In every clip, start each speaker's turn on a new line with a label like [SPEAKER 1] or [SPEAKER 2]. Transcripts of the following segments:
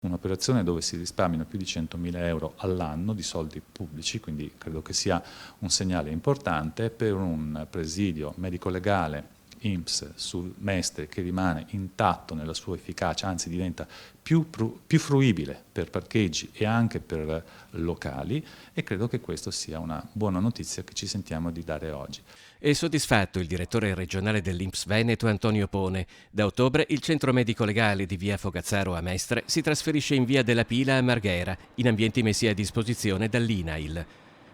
[SPEAKER 1] un'operazione dove si risparmiano più di 100.000 euro all'anno di soldi pubblici, quindi credo che sia un segnale importante per un presidio medico-legale INPS sul Mestre che rimane intatto nella sua efficacia, anzi diventa più fruibile per parcheggi e anche per locali, e credo che questo sia una buona notizia che ci sentiamo di dare oggi.
[SPEAKER 2] È soddisfatto il direttore regionale dell'INPS Veneto Antonio Pone. Da ottobre il centro medico legale di via Fogazzaro a Mestre si trasferisce in via della Pila a Marghera, in ambienti messi a disposizione dall'INAIL.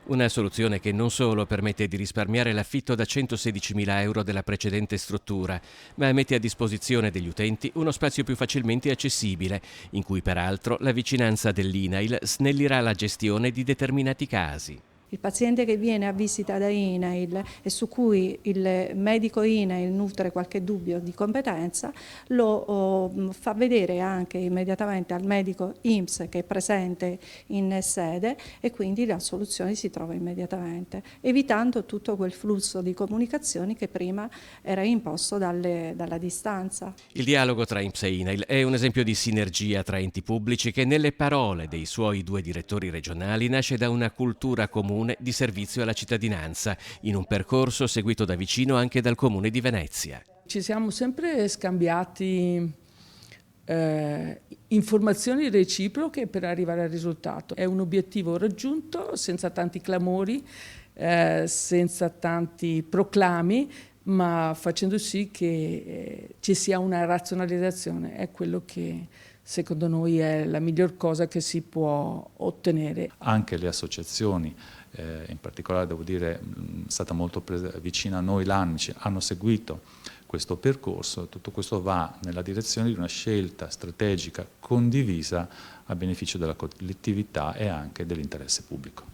[SPEAKER 2] Una soluzione che non solo permette di risparmiare l'affitto da 116.000 euro della precedente struttura, ma mette a disposizione degli utenti uno spazio più facilmente accessibile, in cui peraltro la vicinanza dell'INAIL snellirà la gestione di determinati casi.
[SPEAKER 3] Il paziente che viene a visita da INAIL e su cui il medico INAIL nutre qualche dubbio di competenza lo fa vedere anche immediatamente al medico INPS che è presente in sede, e quindi la soluzione si trova immediatamente, evitando tutto quel flusso di comunicazioni che prima era imposto dalla distanza.
[SPEAKER 2] Il dialogo tra INPS e INAIL è un esempio di sinergia tra enti pubblici che, nelle parole dei suoi due direttori regionali, nasce da una cultura comune di servizio alla cittadinanza, in un percorso seguito da vicino anche dal Comune di Venezia.
[SPEAKER 4] Ci siamo sempre scambiati informazioni reciproche per arrivare al risultato. È un obiettivo raggiunto senza tanti clamori, senza tanti proclami, ma facendo sì che ci sia una razionalizzazione. È quello che secondo noi è la miglior cosa che si può ottenere.
[SPEAKER 1] Anche le associazioni, in particolare devo dire è stata molto vicina a noi l'ANMICI, hanno seguito questo percorso. Tutto questo va nella direzione di una scelta strategica condivisa a beneficio della collettività e anche dell'interesse pubblico.